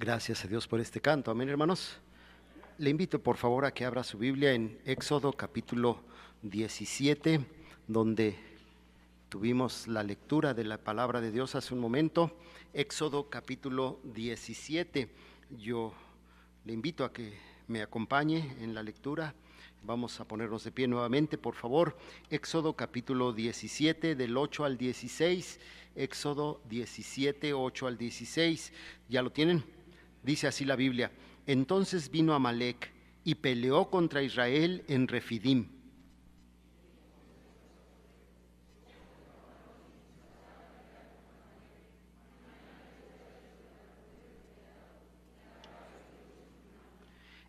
Gracias a Dios por este canto. Amén, hermanos. Le invito por favor a que abra su Biblia en Éxodo capítulo 17, donde tuvimos la lectura de la palabra de Dios hace un momento. Éxodo capítulo 17. Yo le invito a que me acompañe en la lectura. Vamos a ponernos de pie nuevamente, por favor. Éxodo capítulo 17, del 8 al 16. Éxodo 17, 8 al 16. ¿Ya lo tienen? Dice así la Biblia: Entonces vino Amalec y peleó contra Israel en Refidim.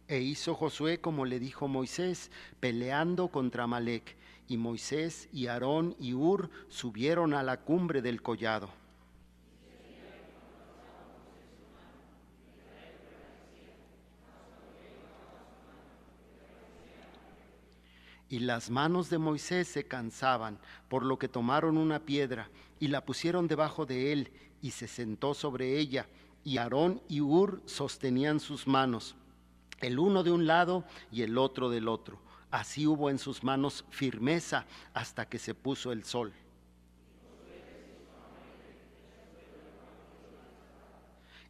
E hizo Josué como le dijo Moisés, peleando contra Amalec. Y Moisés y Aarón y Hur subieron a la cumbre del collado. Y las manos de Moisés se cansaban, por lo que tomaron una piedra y la pusieron debajo de él, y se sentó sobre ella. Y Aarón y Hur sostenían sus manos, el uno de un lado y el otro del otro. Así hubo en sus manos firmeza hasta que se puso el sol.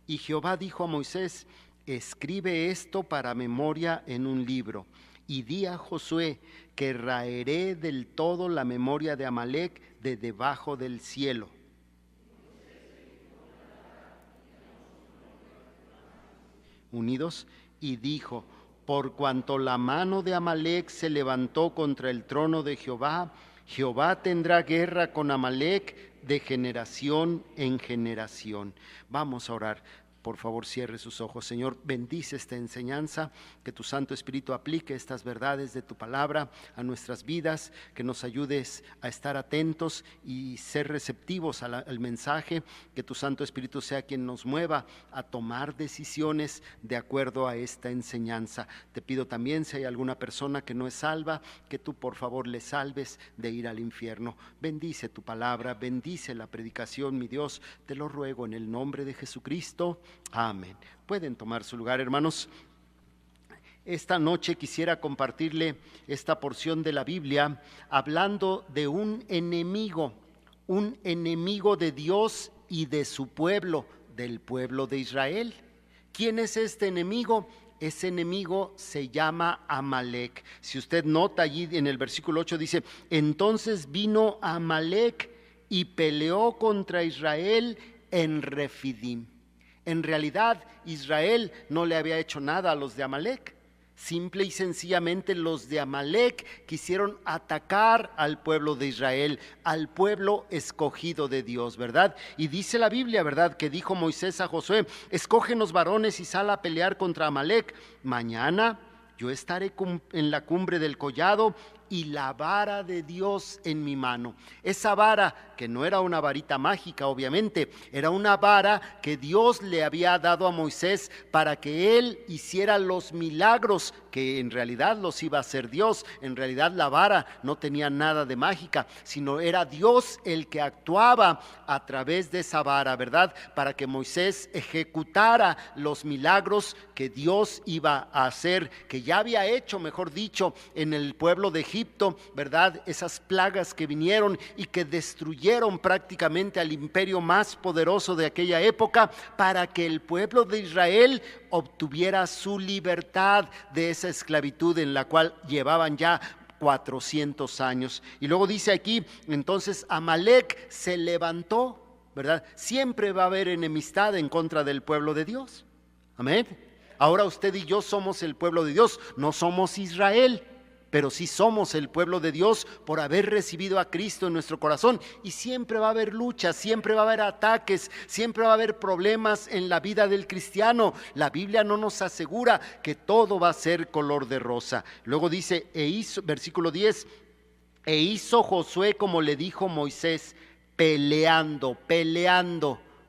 Y Jehová dijo a Moisés: Escribe esto para memoria en un libro, y di a Josué que raeré del todo la memoria de Amalec de debajo del cielo. Unidos, y dijo: Por cuanto la mano de Amalec se levantó contra el trono de Jehová, Jehová tendrá guerra con Amalec de generación en generación. Vamos a orar. Por favor, cierre sus ojos. Señor, bendice esta enseñanza, que tu Santo Espíritu aplique estas verdades de tu palabra a nuestras vidas, que nos ayudes a estar atentos y ser receptivos al mensaje, que tu Santo Espíritu sea quien nos mueva a tomar decisiones de acuerdo a esta enseñanza. Te pido también, si hay alguna persona que no es salva, que tú por favor le salves de ir al infierno. Bendice tu palabra, bendice la predicación, mi Dios, te lo ruego en el nombre de Jesucristo. Amén. Pueden tomar su lugar, hermanos. Esta noche quisiera compartirle esta porción de la Biblia hablando de un enemigo de Dios y de su pueblo, del pueblo de Israel. ¿Quién es este enemigo? Ese enemigo se llama Amalec. Si usted nota allí en el versículo 8 dice: Entonces vino Amalec y peleó contra Israel en Refidim. En realidad, Israel no le había hecho nada a los de Amalec. Simple y sencillamente los de Amalec quisieron atacar al pueblo de Israel, al pueblo escogido de Dios, ¿verdad? Y dice la Biblia, ¿verdad?, que dijo Moisés a Josué: Escógenos varones y sal a pelear contra Amalec. Mañana yo estaré en la cumbre del collado y la vara de Dios en mi mano. Esa vara, que no era una varita mágica, obviamente, era una vara que Dios le había dado a Moisés para que él hiciera los milagros que en realidad los iba a hacer Dios. En realidad la vara no tenía nada de mágica, sino era Dios el que actuaba a través de esa vara, ¿verdad?, para que Moisés ejecutara los milagros que Dios iba a hacer, que ya había hecho, mejor dicho, en el pueblo de Egipto, ¿verdad? Esas plagas que vinieron y que destruyeron prácticamente al imperio más poderoso de aquella época, para que el pueblo de Israel obtuviera su libertad de esa esclavitud en la cual llevaban ya 400 años. Y luego dice aquí, entonces Amalec se levantó, ¿verdad? Siempre va a haber enemistad en contra del pueblo de Dios. Amén. Ahora usted y yo somos el pueblo de Dios, no somos Israel, pero sí somos el pueblo de Dios por haber recibido a Cristo en nuestro corazón. Y siempre va a haber luchas, siempre va a haber ataques, siempre va a haber problemas en la vida del cristiano. La Biblia no nos asegura que todo va a ser color de rosa. Luego dice, versículo 10, e hizo Josué como le dijo Moisés, peleando.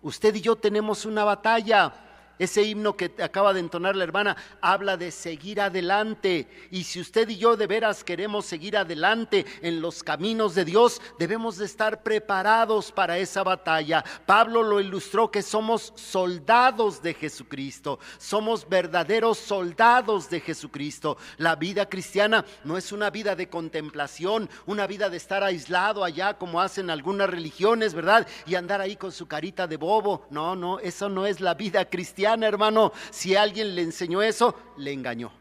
Usted y yo tenemos una batalla. Ese himno que acaba de entonar la hermana habla de seguir adelante. Y si usted y yo de veras queremos seguir adelante en los caminos de Dios, debemos de estar preparados para esa batalla. Pablo lo ilustró que somos soldados de Jesucristo. Somos verdaderos soldados de Jesucristo. La vida cristiana no es una vida de contemplación, una vida de estar aislado allá como hacen algunas religiones, ¿verdad? Y andar ahí con su carita de bobo. No, eso no es la vida cristiana. Hermano, si alguien le enseñó eso, le engañó.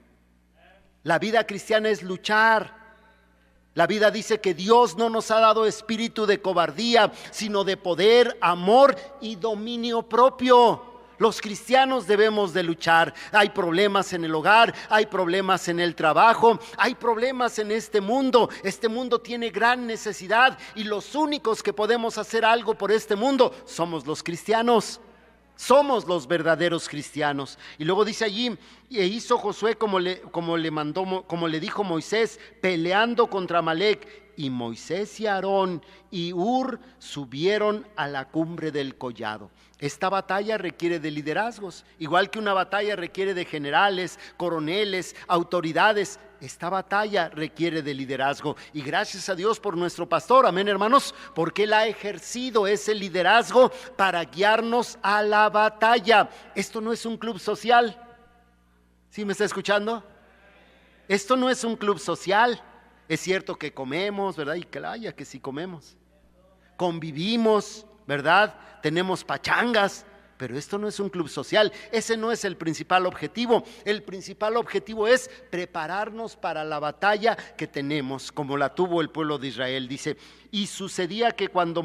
La vida cristiana es luchar. La vida dice que Dios no nos ha dado espíritu de cobardía, sino de poder, amor y dominio propio. Los cristianos debemos de luchar. Hay problemas en el hogar, hay problemas en el trabajo, hay problemas en este mundo. Este mundo tiene gran necesidad y los únicos que podemos hacer algo por este mundo somos los cristianos. Somos los verdaderos cristianos. Y luego dice allí, e hizo Josué como le dijo Moisés, peleando contra Amalec. Y Moisés y Aarón y Hur subieron a la cumbre del collado. Esta batalla requiere de liderazgos, igual que una batalla requiere de generales, coroneles, autoridades. Esta batalla requiere de liderazgo y gracias a Dios por nuestro pastor, amén hermanos, porque él ha ejercido ese liderazgo para guiarnos a la batalla. Esto no es un club social. ¿Sí me está escuchando? Esto no es un club social. Es cierto que comemos, ¿verdad? Y que sí comemos. Convivimos, ¿verdad? Tenemos pachangas, pero esto no es un club social. Ese no es el principal objetivo. El principal objetivo es prepararnos para la batalla que tenemos, como la tuvo el pueblo de Israel. Dice, y sucedía que cuando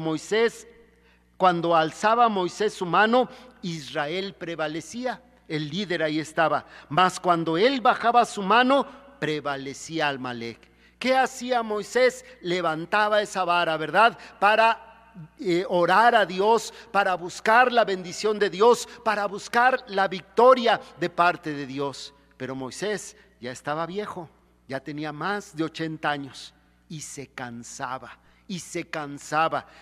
alzaba Moisés su mano, Israel prevalecía. El líder ahí estaba. Mas cuando él bajaba su mano, prevalecía Amalec. ¿Qué hacía Moisés? Levantaba esa vara, ¿verdad? Para orar a Dios, para buscar la bendición de Dios, para buscar la victoria de parte de Dios. Pero Moisés ya estaba viejo, ya tenía más de 80 años y se cansaba.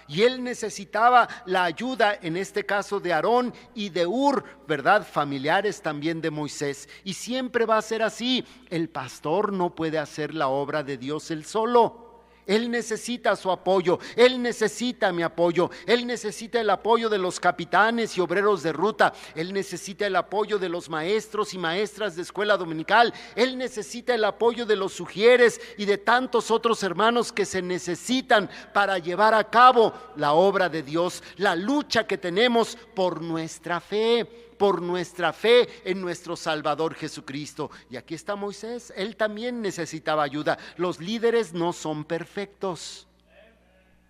Y él necesitaba la ayuda, en este caso de Aarón y de Hur, ¿verdad? Familiares también de Moisés. Y siempre va a ser así. El pastor no puede hacer la obra de Dios él solo. Él necesita su apoyo, él necesita mi apoyo, él necesita el apoyo de los capitanes y obreros de ruta, él necesita el apoyo de los maestros y maestras de escuela dominical, él necesita el apoyo de los sugieres y de tantos otros hermanos que se necesitan para llevar a cabo la obra de Dios, la lucha que tenemos por nuestra fe en nuestro Salvador Jesucristo. Y aquí está Moisés, él también necesitaba ayuda. Los líderes no son perfectos.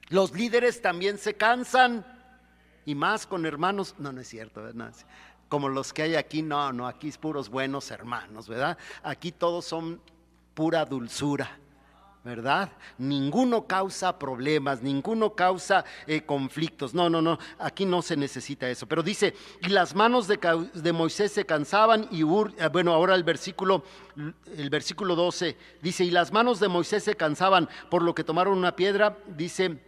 Los líderes también se cansan. Y más con hermanos, no es cierto, ¿verdad? Como los que hay aquí, no, aquí es puros buenos hermanos, ¿verdad? Aquí todos son pura dulzura, ¿verdad? Ninguno causa problemas, ninguno causa conflictos. No, aquí no se necesita eso. Pero dice, y las manos de Moisés se cansaban y ahora el versículo 12 dice, y las manos de Moisés se cansaban, por lo que tomaron una piedra, dice,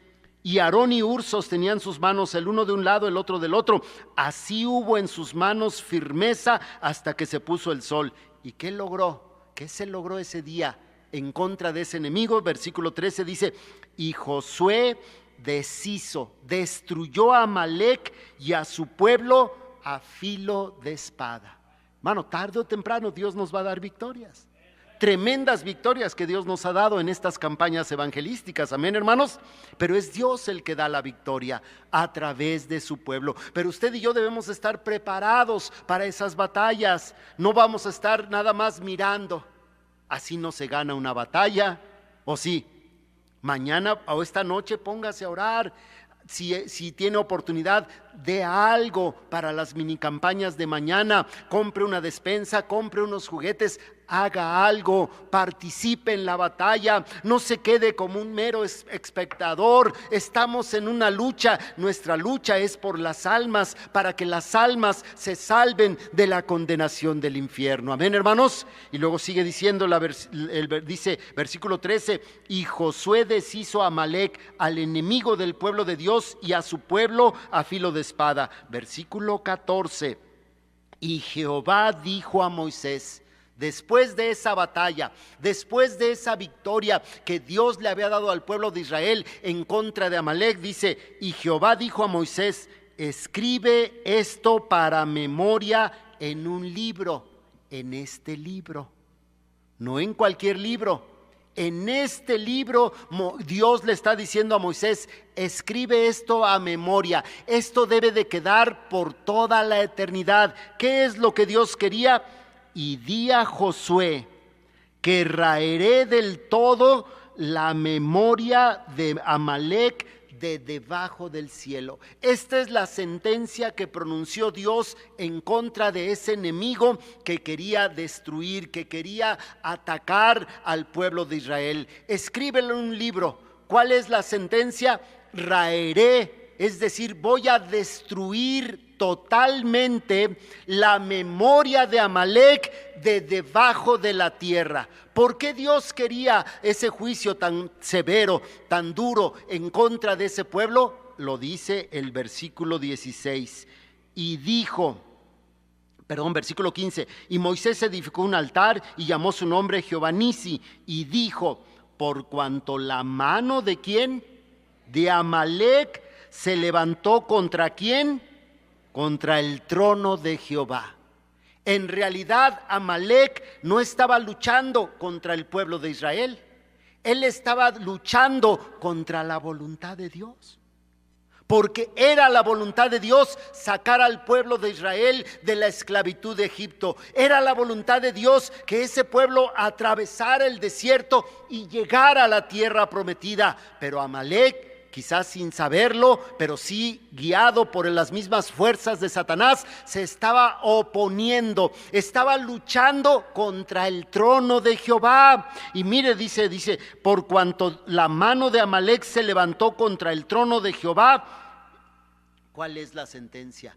y Aarón y Hur sostenían sus manos, el uno de un lado, el otro del otro. Así hubo en sus manos firmeza hasta que se puso el sol. ¿Y qué logró? ¿Qué se logró ese día en contra de ese enemigo? Versículo 13 dice, y Josué destruyó a Amalec y a su pueblo a filo de espada. Mano, tarde o temprano Dios nos va a dar victorias. Tremendas victorias que Dios nos ha dado en estas campañas evangelísticas, amén hermanos, pero es Dios el que da la victoria a través de su pueblo. Pero usted y yo debemos estar preparados para esas batallas. No vamos a estar nada más mirando. Así no se gana una batalla. ¿O sí? Mañana o esta noche póngase a orar. Si tiene oportunidad, dé algo para las mini campañas de mañana. Compre una despensa, compre unos juguetes, haga algo, participe en la batalla, no se quede como un mero espectador. Estamos en una lucha, nuestra lucha es por las almas, para que las almas se salven de la condenación del infierno, amén hermanos. Y luego sigue diciendo, dice versículo 13, y Josué deshizo a Amalec, al enemigo del pueblo de Dios, y a su pueblo a filo de espada. Versículo 14, Y Jehová dijo a Moisés, después de esa batalla, después de esa victoria que Dios le había dado al pueblo de Israel en contra de Amalec, dice, y Jehová dijo a Moisés, escribe esto para memoria en un libro, en este libro, no en cualquier libro. En este libro Dios le está diciendo a Moisés, escribe esto a memoria, esto debe de quedar por toda la eternidad. ¿Qué es lo que Dios quería? Y di a Josué que raeré del todo la memoria de Amalec de debajo del cielo. Esta es la sentencia que pronunció Dios en contra de ese enemigo que quería destruir, que quería atacar al pueblo de Israel. Escríbelo en un libro. ¿Cuál es la sentencia? Raeré, es decir, voy a destruir totalmente la memoria de Amalec de debajo de la tierra. ¿Por qué Dios quería ese juicio tan severo, tan duro en contra de ese pueblo? Lo dice el versículo 16. Y dijo, versículo 15, y Moisés edificó un altar y llamó su nombre Jehová Nisi, y dijo, por cuanto la mano de ¿quién? De Amalec se levantó contra ¿quién? Contra el trono de Jehová. En realidad Amalec no estaba luchando contra el pueblo de Israel. Él estaba luchando contra la voluntad de Dios. Porque era la voluntad de Dios sacar al pueblo de Israel de la esclavitud de Egipto. Era la voluntad de Dios que ese pueblo atravesara el desierto y llegara a la tierra prometida. Pero Amalec, quizás sin saberlo, pero sí guiado por las mismas fuerzas de Satanás, se estaba oponiendo, estaba luchando contra el trono de Jehová. Y mire, dice, por cuanto la mano de Amalec se levantó contra el trono de Jehová, ¿cuál es la sentencia?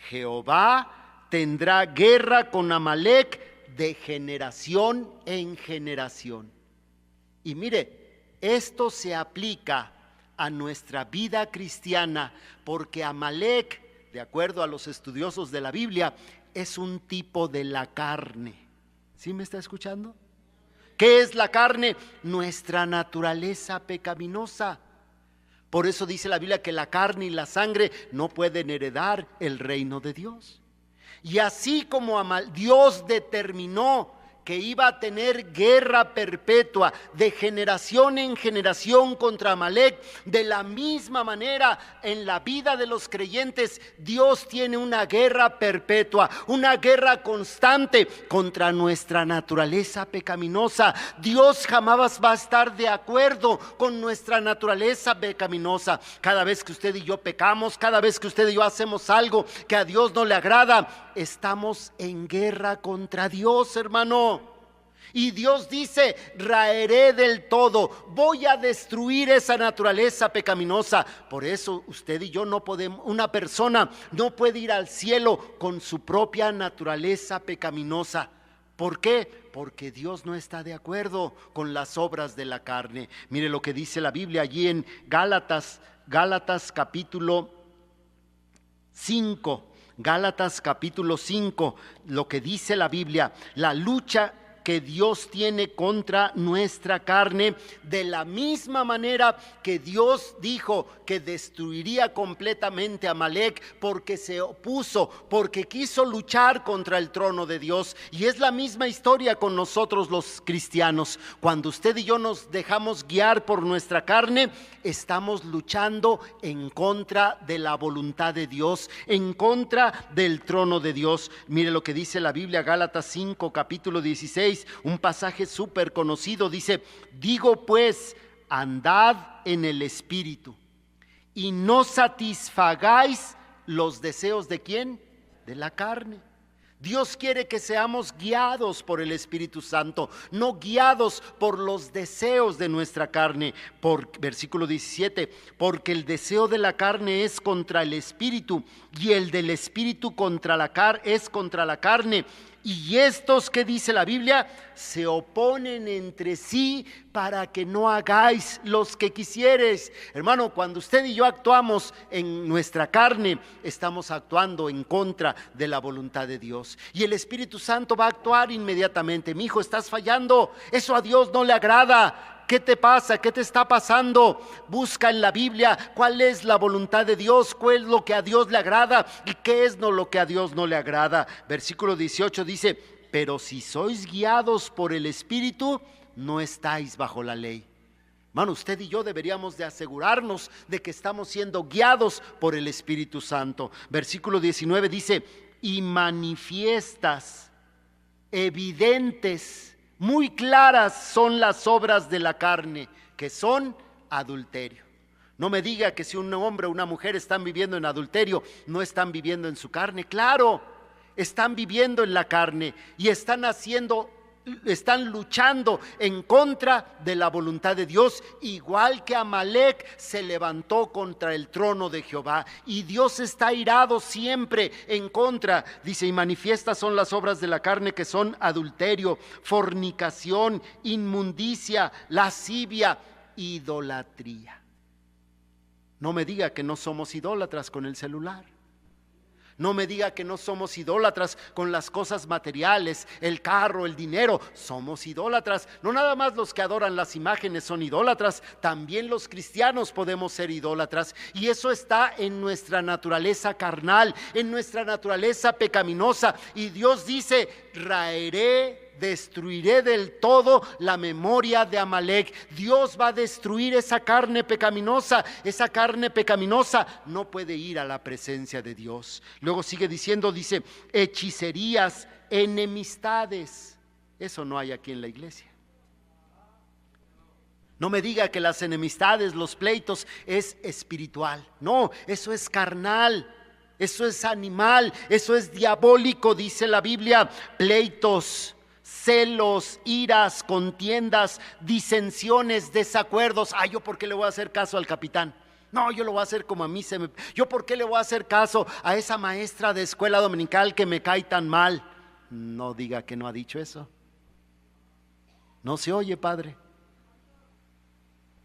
Jehová tendrá guerra con Amalec de generación en generación. Y mire, esto se aplica a nuestra vida cristiana, porque Amalec, de acuerdo a los estudiosos de la Biblia, es un tipo de la carne. ¿Sí me está escuchando? ¿Qué es la carne? Nuestra naturaleza pecaminosa. Por eso dice la Biblia que la carne y la sangre no pueden heredar el reino de Dios. Y así como Dios determinó que iba a tener guerra perpetua de generación en generación contra Amalec, de la misma manera en la vida de los creyentes Dios tiene una guerra perpetua, una guerra constante contra nuestra naturaleza pecaminosa. Dios jamás va a estar de acuerdo con nuestra naturaleza pecaminosa. Cada vez que usted y yo pecamos, cada vez que usted y yo hacemos algo que a Dios no le agrada, estamos en guerra contra Dios, hermano. Y Dios dice, raeré del todo, voy a destruir esa naturaleza pecaminosa. Por eso usted y yo no podemos, una persona no puede ir al cielo con su propia naturaleza pecaminosa. ¿Por qué? Porque Dios no está de acuerdo con las obras de la carne. Mire lo que dice la Biblia allí en Gálatas capítulo 5. Gálatas capítulo 5, lo que dice la Biblia, la lucha que Dios tiene contra nuestra carne, de la misma manera que Dios dijo que destruiría completamente a Amalec, porque se opuso, porque quiso luchar contra el trono de Dios. Y es la misma historia con nosotros los cristianos. Cuando usted y yo nos dejamos guiar por nuestra carne, estamos luchando en contra de la voluntad de Dios, en contra del trono de Dios. Mire lo que dice la Biblia, Gálatas 5, capítulo 16, un pasaje súper conocido. Dice, digo pues, andad en el Espíritu y no satisfagáis los deseos ¿de quién? De la carne. Dios quiere que seamos guiados por el Espíritu Santo, no guiados por los deseos de nuestra carne. Por versículo 17, porque el deseo de la carne es contra el Espíritu y el del Espíritu es contra la carne, Y estos, ¿qué dice la Biblia? Se oponen entre sí para que no hagáis los que quisieres. Hermano, cuando usted y yo actuamos en nuestra carne, estamos actuando en contra de la voluntad de Dios. Y el Espíritu Santo va a actuar inmediatamente. Mi hijo, estás fallando. Eso a Dios no le agrada. ¿Qué te pasa? ¿Qué te está pasando? Busca en la Biblia cuál es la voluntad de Dios, cuál es lo que a Dios le agrada y qué es lo que a Dios no le agrada. Versículo 18 dice: pero si sois guiados por el Espíritu, no estáis bajo la ley. Hermano, usted y yo deberíamos de asegurarnos de que estamos siendo guiados por el Espíritu Santo. Versículo 19 dice: y manifiestas, evidentes, muy claras son las obras de la carne, que son adulterio. No me diga que si un hombre o una mujer están viviendo en adulterio, no están viviendo en su carne. Claro, están viviendo en la carne y están luchando en contra de la voluntad de Dios, igual que Amalec se levantó contra el trono de Jehová, y Dios está airado siempre en contra. Dice: y manifiestas son las obras de la carne, que son adulterio, fornicación, inmundicia, lascivia, idolatría. No me diga que no somos idólatras con el celular. No me diga que no somos idólatras con las cosas materiales, el carro, el dinero. Somos idólatras. No nada más los que adoran las imágenes son idólatras, también los cristianos podemos ser idólatras. Y eso está en nuestra naturaleza carnal, en nuestra naturaleza pecaminosa. Y Dios dice: destruiré del todo la memoria de Amalec. Dios va a destruir esa carne pecaminosa. Esa carne pecaminosa no puede ir a la presencia de Dios. Luego sigue diciendo, dice: hechicerías, enemistades. Eso no hay aquí en la iglesia. No me diga que las enemistades, los pleitos es espiritual. No, eso es carnal. Eso es animal, eso es diabólico, dice la Biblia. Pleitos, celos, iras, contiendas, disensiones, desacuerdos. ¿Yo por qué le voy a hacer caso al capitán? No, yo lo voy a hacer como a mí ¿Yo por qué le voy a hacer caso a esa maestra de escuela dominical que me cae tan mal? No diga que no ha dicho eso. No se oye, padre.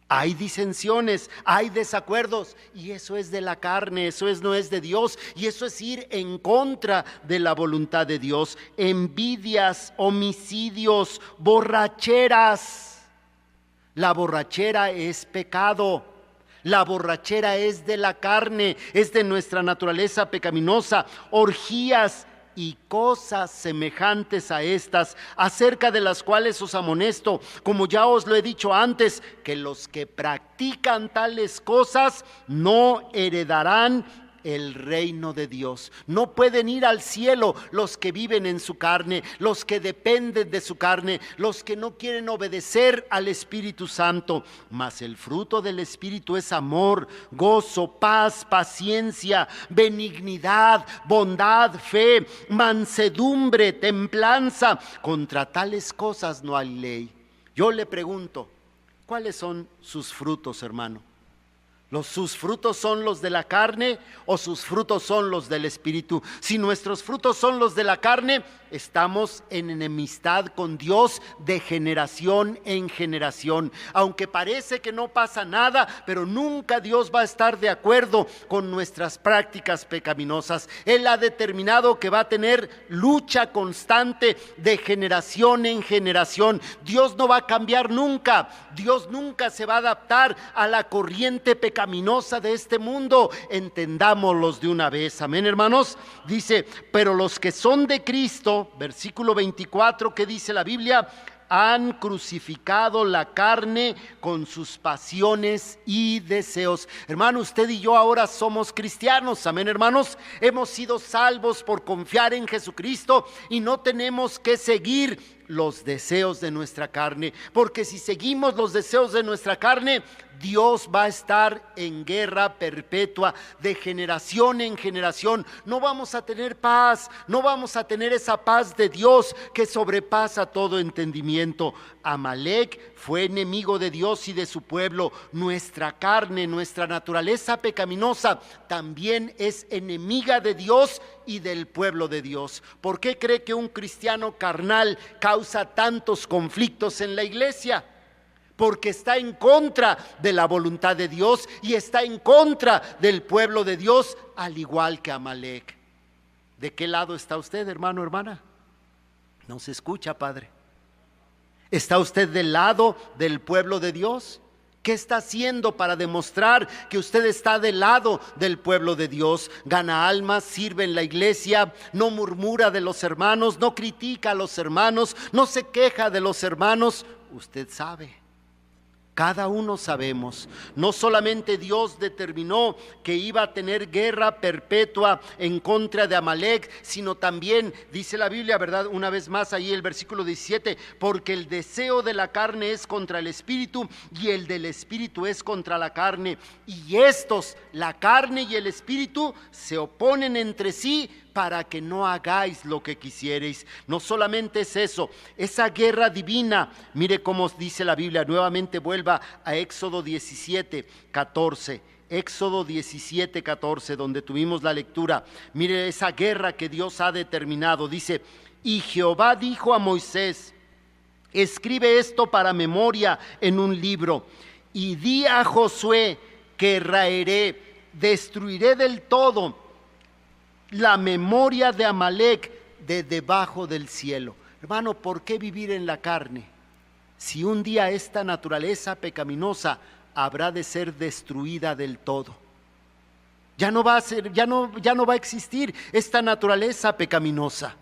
Hay disensiones, hay desacuerdos, y eso es de la carne, no es de Dios, y eso es ir en contra de la voluntad de Dios. Envidias, homicidios, borracheras. La borrachera es pecado. La borrachera es de la carne, es de nuestra naturaleza pecaminosa. Orgías y cosas semejantes a estas, acerca de las cuales os amonesto, como ya os lo he dicho antes, que los que practican tales cosas no heredarán el reino de Dios. No pueden ir al cielo los que viven en su carne, los que dependen de su carne, los que no quieren obedecer al Espíritu Santo. Mas el fruto del Espíritu es amor, gozo, paz, paciencia, benignidad, bondad, fe, mansedumbre, templanza. Contra tales cosas no hay ley. Yo le pregunto, ¿cuáles son sus frutos, hermano? ¿Sus frutos son los de la carne o sus frutos son los del Espíritu? Si nuestros frutos son los de la carne, estamos en enemistad con Dios de generación en generación. Aunque parece que no pasa nada, pero nunca Dios va a estar de acuerdo con nuestras prácticas pecaminosas. Él ha determinado que va a tener lucha constante de generación en generación. Dios no va a cambiar nunca. Dios nunca se va a adaptar a la corriente pecaminosa de este mundo. Entendámoslos de una vez. Amén, hermanos. Dice: pero los que son de Cristo, versículo 24, ¿qué dice la Biblia? Han crucificado la carne con sus pasiones y deseos. Hermano, usted y yo ahora somos cristianos, amén, hermanos. Hemos sido salvos por confiar en Jesucristo y no tenemos que seguir los deseos de nuestra carne, porque si seguimos los deseos de nuestra carne, Dios va a estar en guerra perpetua de generación en generación. No vamos a tener paz, no vamos a tener esa paz de Dios que sobrepasa todo entendimiento. Amalec fue enemigo de Dios y de su pueblo. Nuestra carne, nuestra naturaleza pecaminosa también es enemiga de Dios y del pueblo de Dios. ¿Por qué cree que un cristiano carnal causa tantos conflictos en la iglesia? Porque está en contra de la voluntad de Dios y está en contra del pueblo de Dios, al igual que Amalec. ¿De qué lado está usted, hermano, hermana? No se escucha, padre. ¿Está usted del lado del pueblo de Dios? ¿Qué está haciendo para demostrar que usted está del lado del pueblo de Dios? Gana almas, sirve en la iglesia, no murmura de los hermanos, no critica a los hermanos, no se queja de los hermanos. Usted sabe. Cada uno sabemos, no solamente Dios determinó que iba a tener guerra perpetua en contra de Amalec, sino también, dice la Biblia, ¿verdad? Una vez más ahí el versículo 17, porque el deseo de la carne es contra el espíritu y el del espíritu es contra la carne. Y estos, la carne y el espíritu, se oponen entre sí para que no hagáis lo que quisierais. No solamente es eso, esa guerra divina, mire cómo dice la Biblia, nuevamente vuelva a Éxodo 17, 14. Éxodo 17, 14, donde tuvimos la lectura. Mire esa guerra que Dios ha determinado. Dice, y Jehová dijo a Moisés, escribe esto para memoria en un libro, y di a Josué que raeré, destruiré del todo la memoria de Amalec de debajo del cielo. Hermano, ¿por qué vivir en la carne? Si un día esta naturaleza pecaminosa habrá de ser destruida del todo. Ya no va a existir esta naturaleza pecaminosa.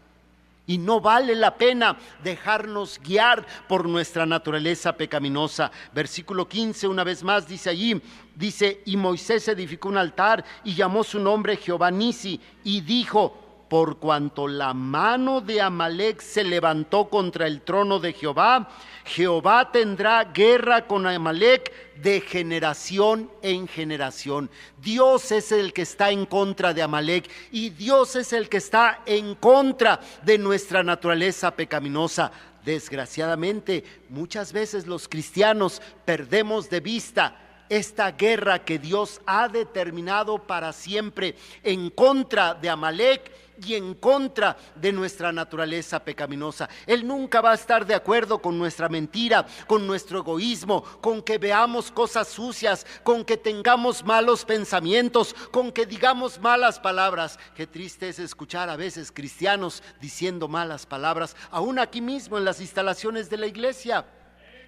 Y no vale la pena dejarnos guiar por nuestra naturaleza pecaminosa. Versículo 15, una vez más dice allí, dice, y Moisés edificó un altar y llamó su nombre Jehová Nisi, y dijo, por cuanto la mano de Amalec se levantó contra el trono de Jehová, Jehová tendrá guerra con Amalec de generación en generación. Dios es el que está en contra de Amalec y Dios es el que está en contra de nuestra naturaleza pecaminosa. Desgraciadamente, muchas veces los cristianos perdemos de vista esta guerra que Dios ha determinado para siempre en contra de Amalec y en contra de nuestra naturaleza pecaminosa. Él nunca va a estar de acuerdo con nuestra mentira, con nuestro egoísmo, con que veamos cosas sucias, con que tengamos malos pensamientos, con que digamos malas palabras. Qué triste es escuchar a veces cristianos diciendo malas palabras, aún aquí mismo en las instalaciones de la iglesia.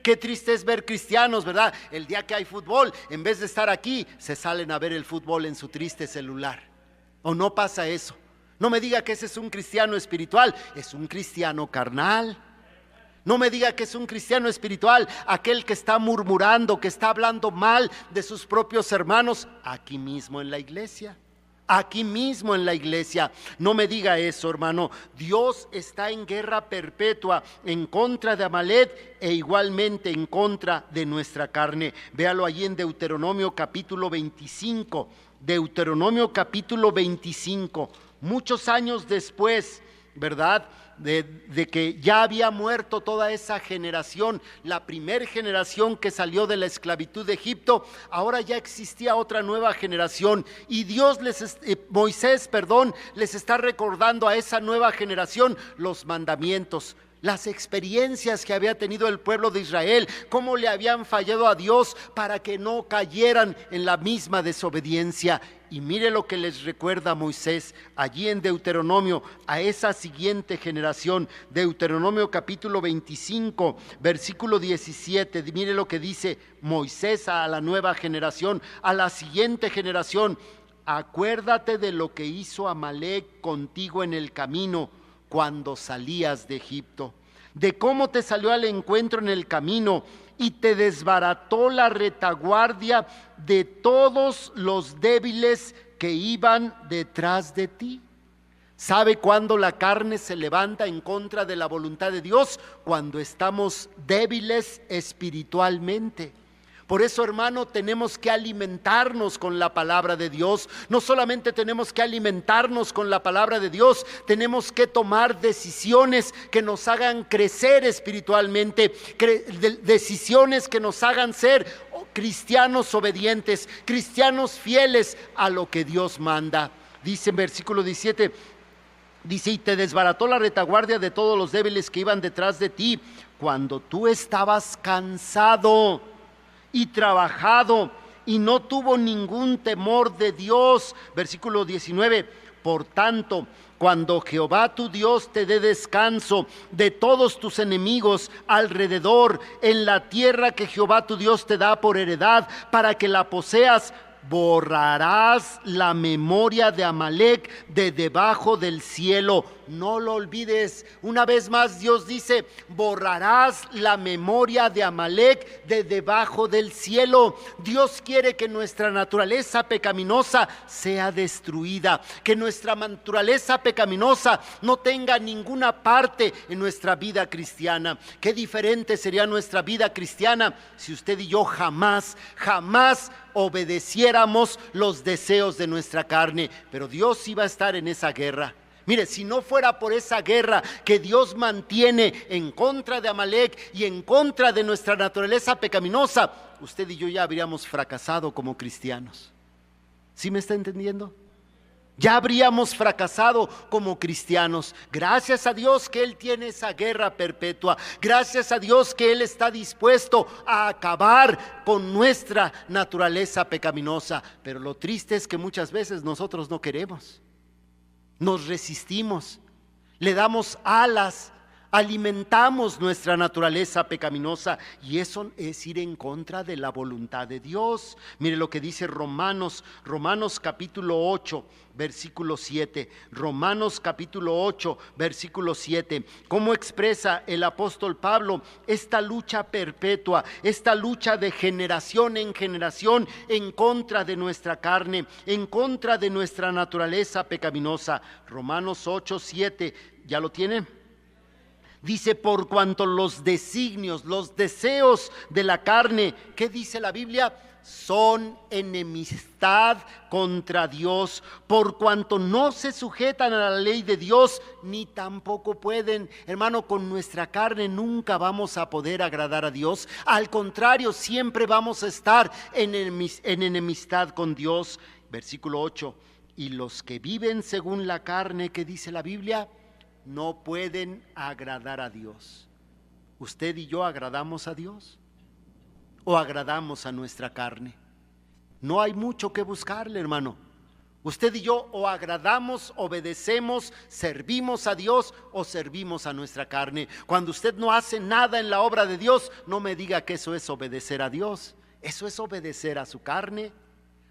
Qué triste es ver cristianos, ¿verdad? El día que hay fútbol, en vez de estar aquí, se salen a ver el fútbol en su triste celular. ¿O no pasa eso? No me diga que ese es un cristiano espiritual, es un cristiano carnal. No me diga que es un cristiano espiritual, aquel que está murmurando, que está hablando mal de sus propios hermanos, aquí mismo en la iglesia. Aquí mismo en la iglesia. No me diga eso, hermano. Dios está en guerra perpetua en contra de Amalec e igualmente en contra de nuestra carne. Véalo allí en Deuteronomio capítulo 25. Deuteronomio capítulo 25. Muchos años después, ¿verdad?, de que ya había muerto toda esa generación, la primer generación que salió de la esclavitud de Egipto, ahora ya existía otra nueva generación y Moisés les está recordando a esa nueva generación los mandamientos, las experiencias que había tenido el pueblo de Israel, cómo le habían fallado a Dios para que no cayeran en la misma desobediencia. Y mire lo que les recuerda Moisés allí en Deuteronomio a esa siguiente generación. Deuteronomio capítulo 25, versículo 17. Mire lo que dice Moisés a la nueva generación, a la siguiente generación. Acuérdate de lo que hizo Amalec contigo en el camino cuando salías de Egipto, de cómo te salió al encuentro en el camino y te desbarató la retaguardia de todos los débiles que iban detrás de ti. ¿Sabe cuándo la carne se levanta en contra de la voluntad de Dios? Cuando estamos débiles espiritualmente. Por eso, hermano, tenemos que alimentarnos con la palabra de Dios. No solamente tenemos que alimentarnos con la palabra de Dios, tenemos que tomar decisiones que nos hagan crecer espiritualmente, decisiones que nos hagan ser cristianos obedientes, cristianos fieles a lo que Dios manda. Dice en versículo 17, dice: y te desbarató la retaguardia de todos los débiles que iban detrás de ti, cuando tú estabas cansado y trabajado, y no tuvo ningún temor de Dios. Versículo 19, por tanto, cuando Jehová tu Dios te dé descanso de todos tus enemigos alrededor, en la tierra que Jehová tu Dios te da por heredad, para que la poseas, borrarás la memoria de Amalec de debajo del cielo. No lo olvides. Una vez más Dios dice: borrarás la memoria de Amalec de debajo del cielo. Dios quiere que nuestra naturaleza pecaminosa sea destruida, que nuestra naturaleza pecaminosa no tenga ninguna parte en nuestra vida cristiana. Qué diferente sería nuestra vida cristiana si usted y yo jamás obedeciéramos los deseos de nuestra carne. Pero Dios iba a estar en esa guerra. Mire, si no fuera por esa guerra que Dios mantiene en contra de Amalec y en contra de nuestra naturaleza pecaminosa, usted y yo ya habríamos fracasado como cristianos. ¿Sí me está entendiendo? Ya habríamos fracasado como cristianos. Gracias a Dios que Él tiene esa guerra perpetua. Gracias a Dios que Él está dispuesto a acabar con nuestra naturaleza pecaminosa. Pero lo triste es que muchas veces nosotros no queremos. Nos resistimos, le damos alas, alimentamos nuestra naturaleza pecaminosa, y eso es ir en contra de la voluntad de Dios. Mire lo que dice Romanos capítulo 8, versículo 7. Romanos capítulo 8, versículo 7. ¿Cómo expresa el apóstol Pablo esta lucha perpetua, esta lucha de generación en generación en contra de nuestra carne, en contra de nuestra naturaleza pecaminosa? Romanos 8, 7, ¿ya lo tiene? Dice: por cuanto los designios, los deseos de la carne, ¿qué dice la Biblia? Son enemistad contra Dios, por cuanto no se sujetan a la ley de Dios, ni tampoco pueden. Hermano, con nuestra carne nunca vamos a poder agradar a Dios. Al contrario, siempre vamos a estar en enemistad con Dios. Versículo 8, y los que viven según la carne, ¿qué dice la Biblia? No pueden agradar a Dios. ¿Usted y yo agradamos a Dios o agradamos a nuestra carne? No hay mucho que buscarle, hermano. Usted y yo o agradamos, obedecemos, servimos a Dios o servimos a nuestra carne. Cuando usted no hace nada en la obra de Dios, no me diga que eso es obedecer a Dios. Eso es obedecer a su carne.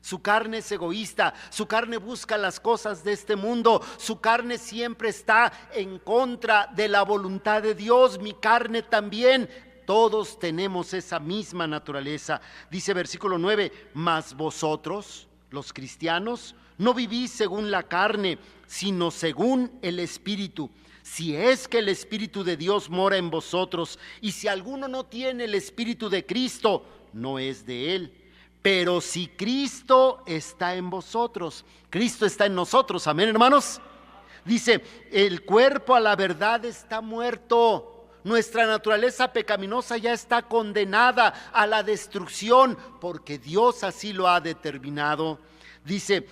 Su carne es egoísta, su carne busca las cosas de este mundo, su carne siempre está en contra de la voluntad de Dios. Mi carne también. Todos tenemos esa misma naturaleza. Dice versículo 9: mas vosotros, los cristianos, no vivís según la carne, sino según el Espíritu. Si es que el Espíritu de Dios mora en vosotros, y si alguno no tiene el Espíritu de Cristo, no es de él. Pero si Cristo está en vosotros, Cristo está en nosotros, amén, hermanos. Dice: el cuerpo a la verdad está muerto. Nuestra naturaleza pecaminosa ya está condenada a la destrucción, porque Dios así lo ha determinado. Dice: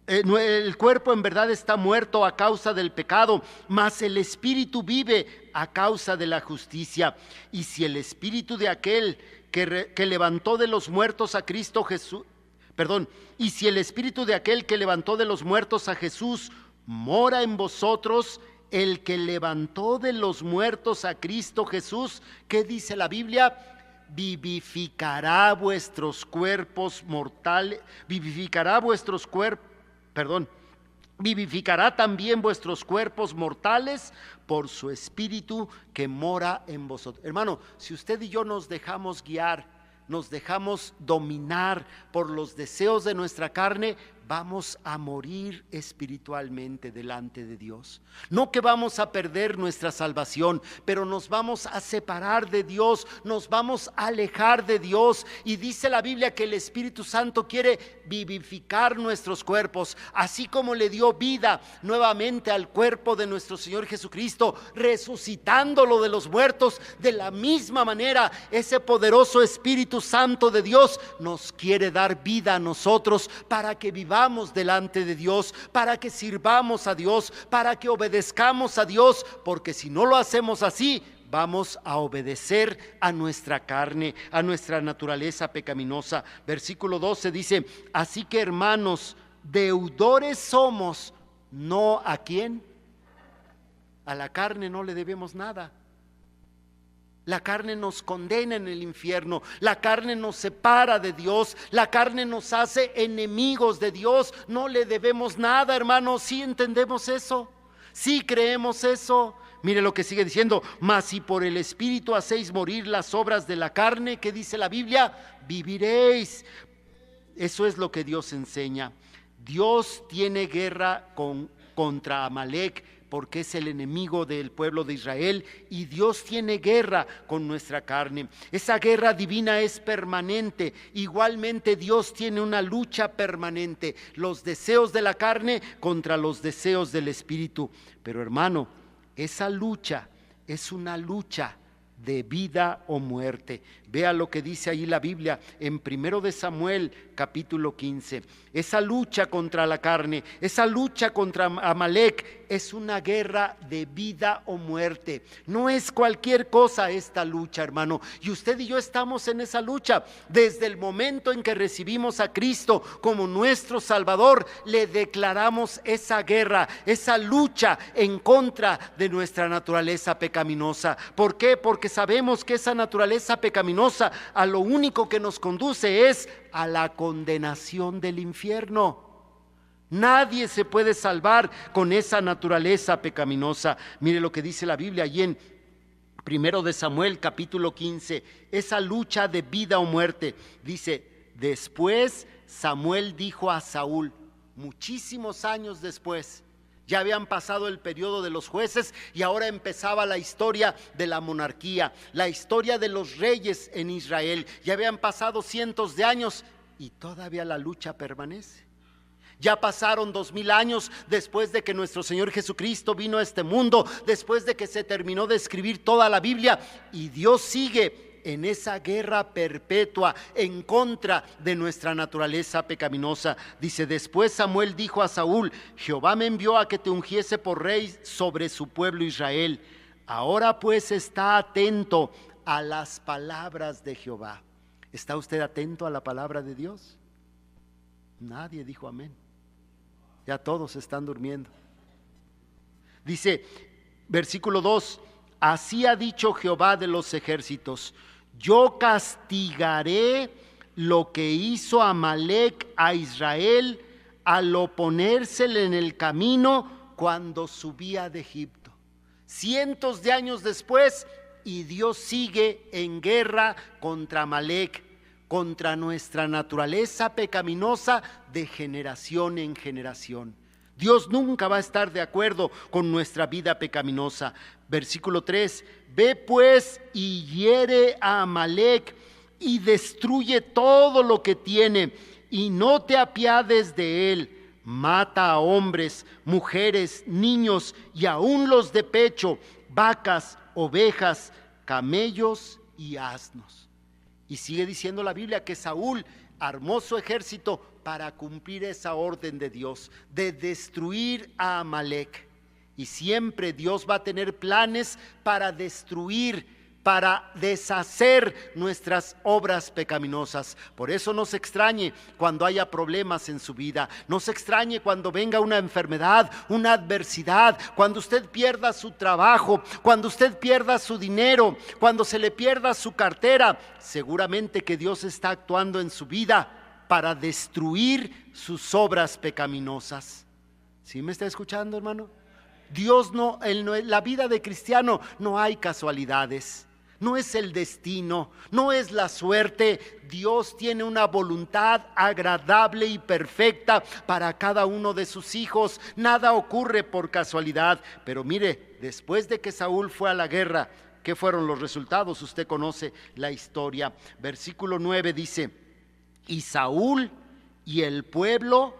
el cuerpo en verdad está muerto a causa del pecado, mas el espíritu vive a causa de la justicia. Y si el espíritu de aquel que levantó de los muertos a Cristo Jesús, y si el espíritu de aquel que levantó de los muertos a Jesús mora en vosotros, el que levantó de los muertos a Cristo Jesús, ¿qué dice la Biblia? Vivificará vuestros cuerpos mortales, vivificará también vuestros cuerpos mortales por su espíritu que mora en vosotros. Hermano, si usted y yo nos dejamos guiar, nos dejamos dominar por los deseos de nuestra carne, vamos a morir espiritualmente delante de Dios. No que vamos a perder nuestra salvación, pero nos vamos a separar de Dios, nos vamos a alejar de Dios. Y dice la Biblia que el Espíritu Santo quiere vivificar nuestros cuerpos, así como le dio vida nuevamente al cuerpo de nuestro Señor Jesucristo, resucitándolo de los muertos. De la misma manera, ese poderoso Espíritu Santo de Dios nos quiere dar vida a nosotros para que vivamos delante de Dios, para que sirvamos a Dios, para que obedezcamos a Dios, porque si no lo hacemos así, vamos a obedecer a nuestra carne, a nuestra naturaleza pecaminosa. Versículo 12 dice: así que, hermanos, deudores somos, no ¿a quién? A la carne no le debemos nada. La carne nos condena en el infierno, la carne nos separa de Dios, la carne nos hace enemigos de Dios. No le debemos nada, hermanos. ¿Sí entendemos eso? ¿Sí creemos eso? Mire lo que sigue diciendo: mas si por el Espíritu hacéis morir las obras de la carne, ¿qué dice la Biblia? Viviréis. Eso es lo que Dios enseña. Dios tiene guerra contra Amalec, porque es el enemigo del pueblo de Israel, y Dios tiene guerra con nuestra carne. Esa guerra divina es permanente. Igualmente Dios tiene una lucha permanente, los deseos de la carne contra los deseos del Espíritu. Pero, hermano, esa lucha es una lucha de vida o muerte. Vea lo que dice ahí la Biblia en 1 de Samuel capítulo 15. Esa lucha contra la carne, esa lucha contra Amalec es una guerra de vida o muerte. No es cualquier cosa esta lucha, hermano. Y usted y yo estamos en esa lucha. Desde el momento en que recibimos a Cristo como nuestro Salvador, le declaramos esa guerra, esa lucha en contra de nuestra naturaleza pecaminosa. ¿Por qué? Porque sabemos que esa naturaleza pecaminosa a lo único que nos conduce es a la condenación del infierno. Nadie se puede salvar con esa naturaleza pecaminosa. Mire lo que dice la Biblia allí en 1 de Samuel capítulo 15, esa lucha de vida o muerte. Dice: después Samuel dijo a Saúl, muchísimos años después, ya habían pasado el periodo de los jueces y ahora empezaba la historia de la monarquía, la historia de los reyes en Israel. Ya habían pasado cientos de años y todavía la lucha permanece. Ya pasaron 2000 años después de que nuestro Señor Jesucristo vino a este mundo, después de que se terminó de escribir toda la Biblia, y Dios sigue en esa guerra perpetua en contra de nuestra naturaleza pecaminosa. Dice: después Samuel dijo a Saúl, Jehová me envió a que te ungiese por rey sobre su pueblo Israel. Ahora pues está atento a las palabras de Jehová. ¿Está usted atento a la palabra de Dios? Nadie dijo amén. Ya todos están durmiendo. Dice, versículo 2: así ha dicho Jehová de los ejércitos, yo castigaré lo que hizo Amalec a Israel al oponérsele en el camino cuando subía de Egipto. Cientos de años después, y Dios sigue en guerra contra Amalec, contra nuestra naturaleza pecaminosa de generación en generación. Dios nunca va a estar de acuerdo con nuestra vida pecaminosa. Versículo 3: ve pues y hiere a Amalec y destruye todo lo que tiene, y no te apiades de él. Mata a hombres, mujeres, niños y aun los de pecho, vacas, ovejas, camellos y asnos. Y sigue diciendo la Biblia que Saúl armó su ejército para cumplir esa orden de Dios, de destruir a Amalec. Y siempre Dios va a tener planes para destruir, para deshacer nuestras obras pecaminosas. Por eso no se extrañe cuando haya problemas en su vida, no se extrañe cuando venga una enfermedad, una adversidad, cuando usted pierda su trabajo, cuando usted pierda su dinero, cuando se le pierda su cartera. Seguramente que Dios está actuando en su vida para destruir sus obras pecaminosas. ¿Sí me está escuchando, hermano? Dios no, en la vida de cristiano no hay casualidades. no es el destino, no es la suerte. Dios tiene una voluntad agradable y perfecta para cada uno de sus hijos. Nada ocurre por casualidad. Pero mire, después de que Saúl fue a la guerra, ¿qué fueron los resultados? Usted conoce la historia. Versículo 9 dice: y Saúl y el pueblo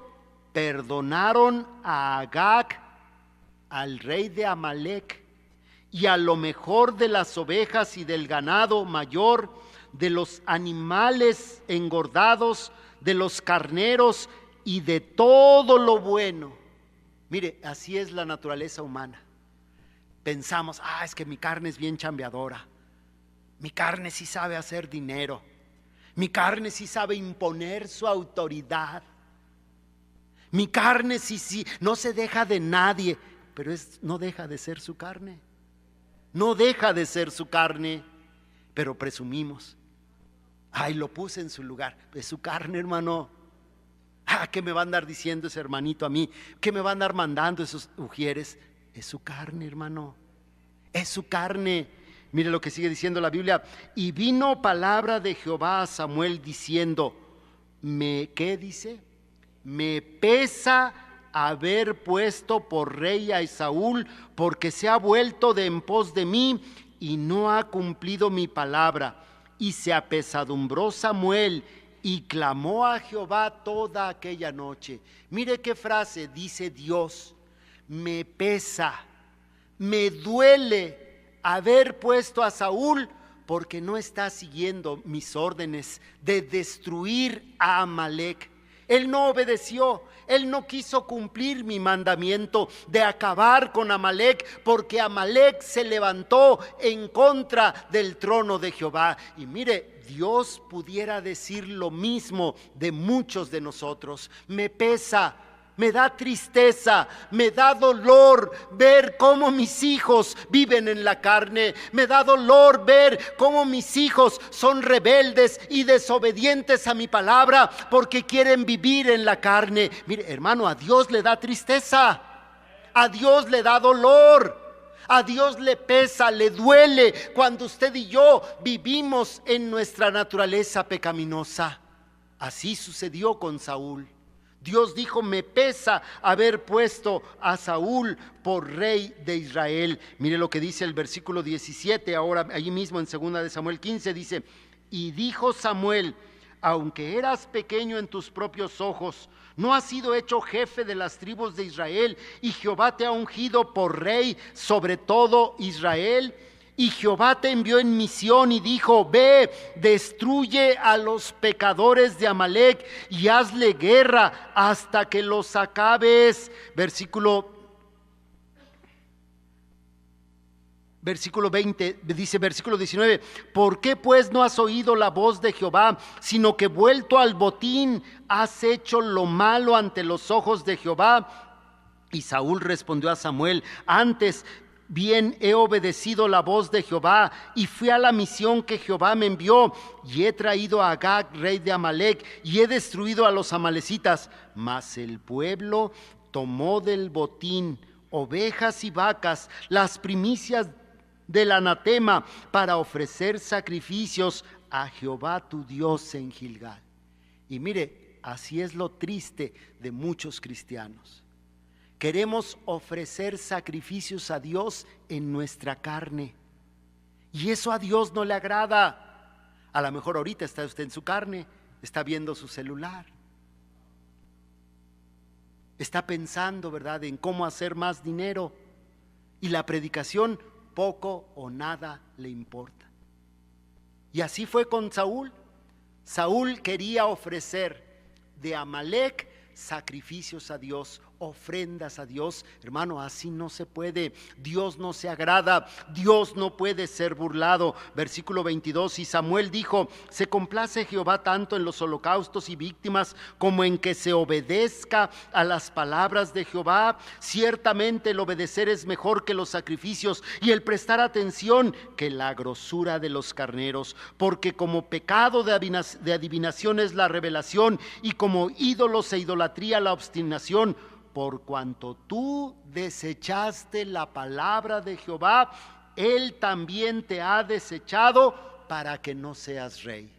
perdonaron a Agag, al rey de Amalec, y a lo mejor de las ovejas y del ganado mayor, de los animales engordados, de los carneros y de todo lo bueno. Mire, así es la naturaleza humana. Pensamos, es que mi carne es bien chambeadora, mi carne sí sabe hacer dinero, mi carne sí sabe imponer su autoridad, mi carne sí no se deja de nadie, pero no deja de ser su carne. No deja de ser su carne, pero presumimos. Lo puse en su lugar. Es su carne, hermano. ¿Qué me va a andar diciendo ese hermanito a mí? ¿Qué me va a andar mandando esos ujieres? Es su carne, hermano. Es su carne. Mire lo que sigue diciendo la Biblia. Y vino palabra de Jehová a Samuel diciendo, ¿qué dice? Me pesa haber puesto por rey a Saúl, porque se ha vuelto de en pos de mí y no ha cumplido mi palabra. Y se apesadumbró Samuel y clamó a Jehová toda aquella noche. Mire qué frase dice Dios: me pesa, me duele haber puesto a Saúl, porque no está siguiendo mis órdenes de destruir a Amalec. Él no obedeció, él no quiso cumplir mi mandamiento de acabar con Amalec, porque Amalec se levantó en contra del trono de Jehová. Y mire, Dios pudiera decir lo mismo de muchos de nosotros. Me pesa, me da tristeza, me da dolor ver cómo mis hijos viven en la carne. Me da dolor ver cómo mis hijos son rebeldes y desobedientes a mi palabra porque quieren vivir en la carne. Mire, hermano, a Dios le da tristeza, a Dios le da dolor, a Dios le pesa, le duele cuando usted y yo vivimos en nuestra naturaleza pecaminosa. Así sucedió con Saúl. Dios dijo: me pesa haber puesto a Saúl por rey de Israel. Mire lo que dice el versículo 17, ahora allí mismo en 2 de Samuel 15, dice: y dijo Samuel, aunque eras pequeño en tus propios ojos, no has sido hecho jefe de las tribus de Israel, y Jehová te ha ungido por rey sobre todo Israel. Y Jehová te envió en misión y dijo: ve, destruye a los pecadores de Amalec y hazle guerra hasta que los acabes. Versículo 20, dice versículo 19: ¿por qué pues no has oído la voz de Jehová, sino que vuelto al botín has hecho lo malo ante los ojos de Jehová? Y Saúl respondió a Samuel: antes bien he obedecido la voz de Jehová y fui a la misión que Jehová me envió, y he traído a Agag, rey de Amalec, y he destruido a los amalecitas. Mas el pueblo tomó del botín ovejas y vacas, las primicias del anatema, para ofrecer sacrificios a Jehová tu Dios en Gilgal. Y mire, así es lo triste de muchos cristianos. Queremos ofrecer sacrificios a Dios en nuestra carne, y eso a Dios no le agrada. A lo mejor ahorita está usted en su carne, está viendo su celular, está pensando, ¿verdad?, en cómo hacer más dinero, y la predicación poco o nada le importa. Y así fue con Saúl. Saúl quería ofrecer de Amalec sacrificios a Dios, ofrendas a Dios. Hermano, así no se puede. Dios no se agrada, Dios no puede ser burlado. Versículo 22: y Samuel dijo: se complace Jehová tanto en los holocaustos y víctimas como en que se obedezca a las palabras de Jehová. Ciertamente el obedecer es mejor que los sacrificios, y el prestar atención que la grosura de los carneros. Porque como pecado de adivinación es la revelación, y como ídolos e idolatría la obstinación. Por cuanto tú desechaste la palabra de Jehová, Él también te ha desechado para que no seas rey.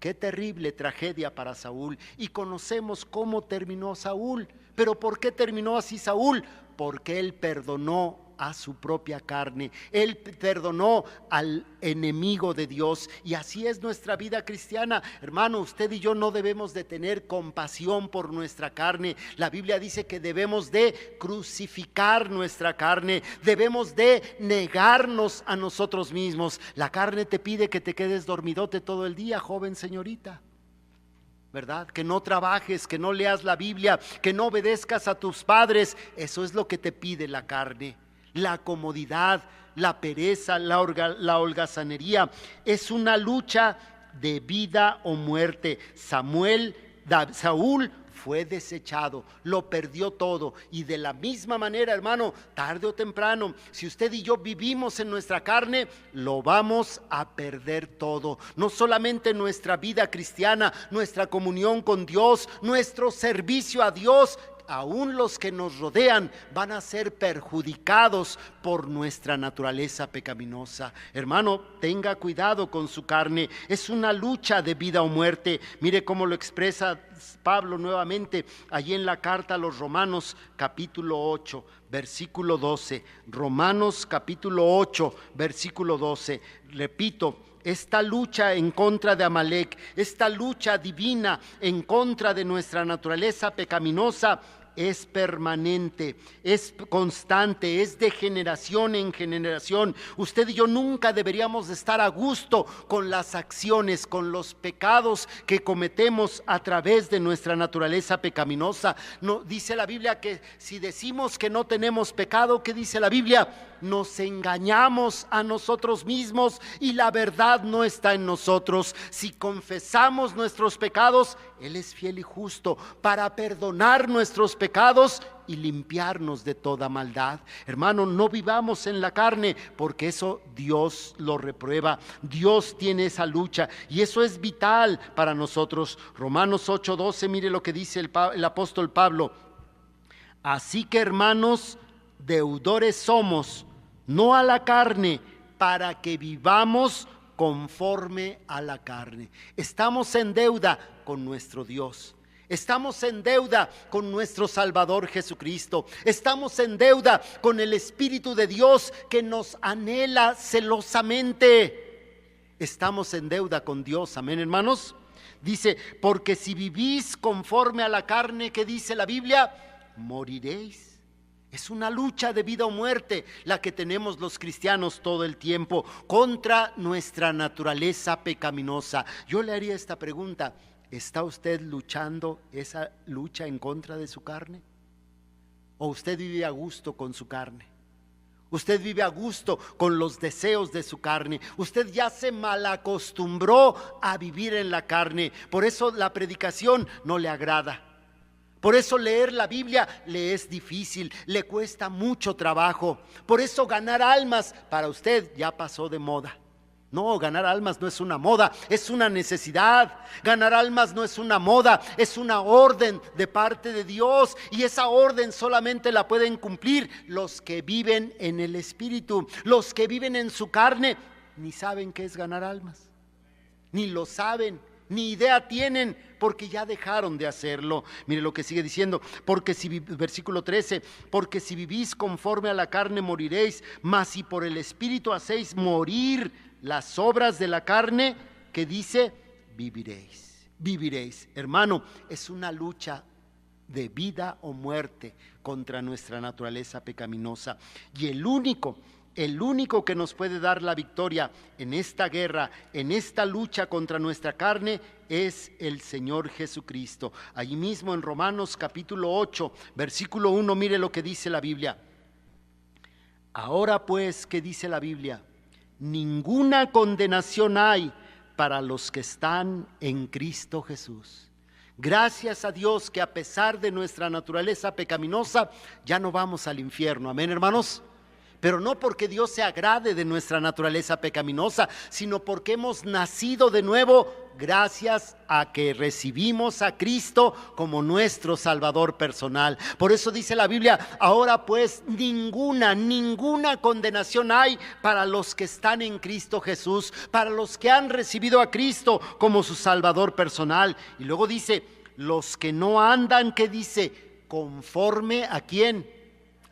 Qué terrible tragedia para Saúl. Y conocemos cómo terminó Saúl. ¿Pero por qué terminó así Saúl? Porque él perdonó a su propia carne. Él perdonó al enemigo de Dios. Y así es nuestra vida cristiana. Hermano, usted y yo no debemos de tener compasión por nuestra carne. La Biblia dice que debemos de crucificar nuestra carne. Debemos de negarnos a nosotros mismos. La carne te pide que te quedes dormidote todo el día, joven señorita, ¿verdad? Que no trabajes, que no leas la Biblia, que no obedezcas a tus padres. Eso es lo que te pide la carne. La comodidad, la pereza, la holgazanería. Es una lucha de vida o muerte. Saúl fue desechado, lo perdió todo. Y de la misma manera, hermano, tarde o temprano, si usted y yo vivimos en nuestra carne, lo vamos a perder todo. No solamente nuestra vida cristiana, nuestra comunión con Dios, nuestro servicio a Dios. Aún los que nos rodean van a ser perjudicados por nuestra naturaleza pecaminosa. Hermano, tenga cuidado con su carne. Es una lucha de vida o muerte. Mire cómo lo expresa Pablo nuevamente allí en la carta a los Romanos capítulo 8, versículo 12. Romanos capítulo 8, versículo 12. Repito, esta lucha en contra de Amalec, esta lucha divina en contra de nuestra naturaleza pecaminosa, es permanente, es constante, es de generación en generación. Usted y yo nunca deberíamos de estar a gusto con las acciones, con los pecados que cometemos a través de nuestra naturaleza pecaminosa. No, dice la Biblia que si decimos que no tenemos pecado, ¿qué dice la Biblia? Nos engañamos a nosotros mismos y la verdad no está en nosotros. Si confesamos nuestros pecados, Él es fiel y justo para perdonar nuestros pecados y limpiarnos de toda maldad. Hermano, no vivamos en la carne, porque eso Dios lo reprueba. Dios tiene esa lucha y eso es vital para nosotros. Romanos 8:12, mire lo que dice el apóstol Pablo. Así que, hermanos, deudores somos, no a la carne, para que vivamos conforme a la carne. Estamos en deuda con nuestro Dios. Estamos en deuda con nuestro Salvador Jesucristo. Estamos en deuda con el Espíritu de Dios que nos anhela celosamente. Estamos en deuda con Dios, amén, hermanos. Dice, porque si vivís conforme a la carne, ¿qué dice la Biblia? Moriréis. Es una lucha de vida o muerte la que tenemos los cristianos todo el tiempo contra nuestra naturaleza pecaminosa. Yo le haría esta pregunta: ¿está usted luchando esa lucha en contra de su carne? ¿O usted vive a gusto con su carne? Usted vive a gusto con los deseos de su carne. Usted ya se malacostumbró a vivir en la carne. Por eso la predicación no le agrada. Por eso leer la Biblia le es difícil, le cuesta mucho trabajo. Por eso ganar almas para usted ya pasó de moda. No, ganar almas no es una moda, es una necesidad. Ganar almas no es una moda, es una orden de parte de Dios. Y esa orden solamente la pueden cumplir los que viven en el Espíritu. Los que viven en su carne ni saben qué es ganar almas, ni lo saben, ni idea tienen, porque ya dejaron de hacerlo. Mire lo que sigue diciendo, versículo 13, porque si vivís conforme a la carne moriréis, mas si por el Espíritu hacéis morir las obras de la carne, que dice, viviréis. Hermano, es una lucha de vida o muerte contra nuestra naturaleza pecaminosa. Y el único que nos puede dar la victoria en esta guerra, en esta lucha contra nuestra carne, es el Señor Jesucristo. Allí mismo en Romanos capítulo 8, versículo 1, mire lo que dice la Biblia. Ahora pues, ¿qué dice la Biblia? Ninguna condenación hay para los que están en Cristo Jesús. Gracias a Dios que a pesar de nuestra naturaleza pecaminosa, ya no vamos al infierno. Amén, hermanos. pero no porque Dios se agrade de nuestra naturaleza pecaminosa, sino porque hemos nacido de nuevo gracias a que recibimos a Cristo como nuestro Salvador personal. Por eso dice la Biblia: ahora pues ninguna condenación hay para los que están en Cristo Jesús, para los que han recibido a Cristo como su Salvador personal. Y luego dice: los que no andan, ¿qué dice? Conforme ¿a quién?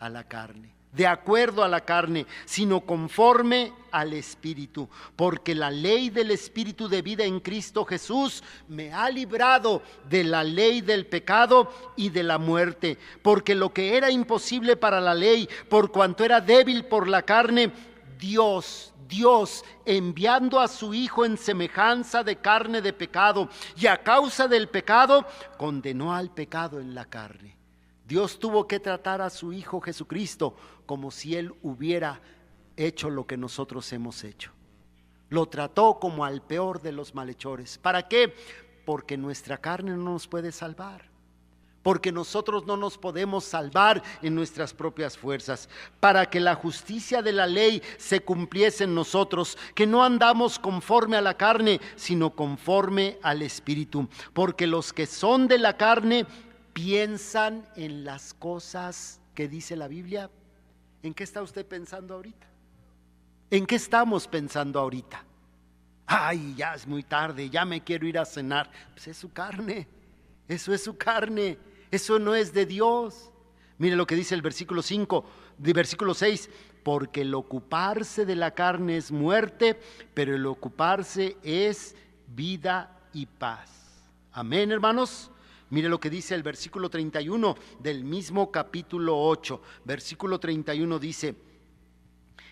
A la carne, de acuerdo a la carne, sino conforme al Espíritu, porque la ley del Espíritu de vida en Cristo Jesús me ha librado de la ley del pecado y de la muerte. Porque lo que era imposible para la ley, por cuanto era débil por la carne, Dios enviando a su Hijo en semejanza de carne de pecado, y a causa del pecado condenó al pecado en la carne. Dios tuvo que tratar a su Hijo Jesucristo como si Él hubiera hecho lo que nosotros hemos hecho. Lo trató como al peor de los malhechores. ¿Para qué? Porque nuestra carne no nos puede salvar. Porque nosotros no nos podemos salvar en nuestras propias fuerzas. Para que la justicia de la ley se cumpliese en nosotros, que no andamos conforme a la carne, sino conforme al Espíritu. Porque los que son de la carne piensan en las cosas que dice la Biblia. ¿En qué está usted pensando ahorita? ¿En qué estamos pensando ahorita? Ay, ya es muy tarde, ya me quiero ir a cenar. Pues es su carne, eso es su carne, eso no es de Dios. Mire lo que dice el versículo 5, de versículo 6. Porque el ocuparse de la carne es muerte, pero el ocuparse es vida y paz. Amén, hermanos. Mire lo que dice el versículo 31 del mismo capítulo 8. Versículo 31 dice: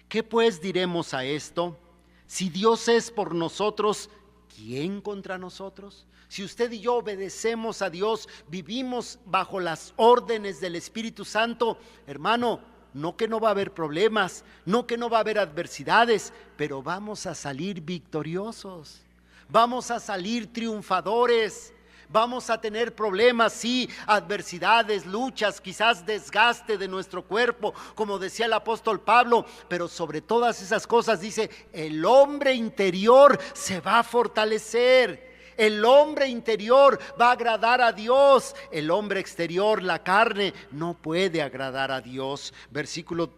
¿qué pues diremos a esto? Si Dios es por nosotros, ¿quién contra nosotros? Si usted y yo obedecemos a Dios, vivimos bajo las órdenes del Espíritu Santo, hermano, no que no va a haber problemas, no que no va a haber adversidades, pero vamos a salir victoriosos, vamos a salir triunfadores. Vamos a tener problemas, sí, adversidades, luchas, quizás desgaste de nuestro cuerpo, como decía el apóstol Pablo, pero sobre todas esas cosas dice: el hombre interior se va a fortalecer. El hombre interior va a agradar a Dios. El hombre exterior, la carne, no puede agradar a Dios. Versículo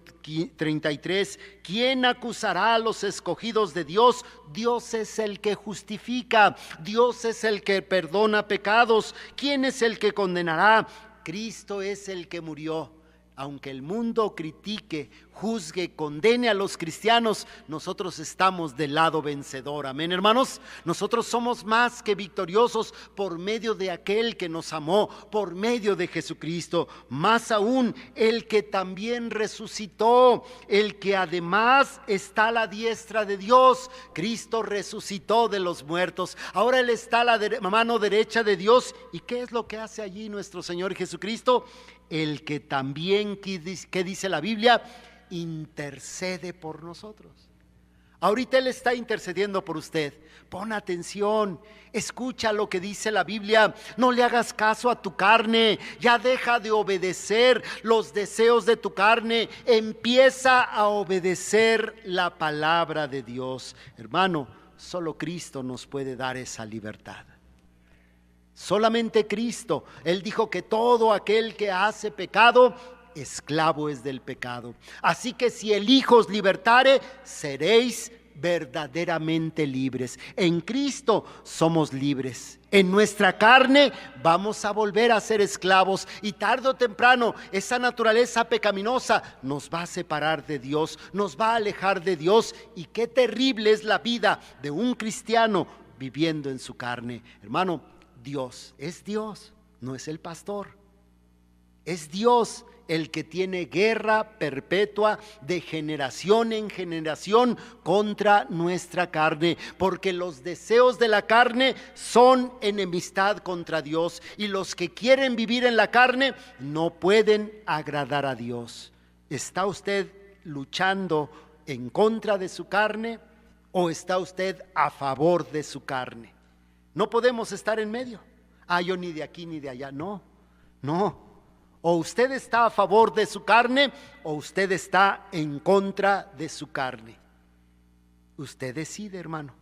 33. ¿Quién acusará a los escogidos de Dios? Dios es el que justifica. Dios es el que perdona pecados. ¿Quién es el que condenará? Cristo es el que murió. Aunque el mundo critique, juzgue, condene a los cristianos, nosotros estamos del lado vencedor. Amén, hermanos. Nosotros somos más que victoriosos por medio de aquel que nos amó, por medio de Jesucristo. Más aún, el que también resucitó, el que además está a la diestra de Dios. Cristo resucitó de los muertos. Ahora Él está a la mano derecha de Dios. ¿Y qué es lo que hace allí nuestro Señor Jesucristo? El que también, ¿qué dice la Biblia? Intercede por nosotros. Ahorita Él está intercediendo por usted. Pon atención, escucha lo que dice la Biblia. No le hagas caso a tu carne. Ya deja de obedecer los deseos de tu carne. Empieza a obedecer la palabra de Dios. Hermano, solo Cristo nos puede dar esa libertad. Solamente Cristo. Él dijo que todo aquel que hace pecado, esclavo es del pecado. Así que si el Hijo os libertare, seréis verdaderamente libres. En Cristo somos libres. En nuestra carne vamos a volver a ser esclavos, y tarde o temprano esa naturaleza pecaminosa nos va a separar de Dios, nos va a alejar de Dios. Y qué terrible es la vida de un cristiano viviendo en su carne. Hermano, Dios, no es el pastor. Es Dios el que tiene guerra perpetua de generación en generación contra nuestra carne, porque los deseos de la carne son enemistad contra Dios, y los que quieren vivir en la carne no pueden agradar a Dios. ¿Está usted luchando en contra de su carne o está usted a favor de su carne? No podemos estar en medio. Yo ni de aquí ni de allá. No. O usted está a favor de su carne o usted está en contra de su carne. Usted decide, hermano.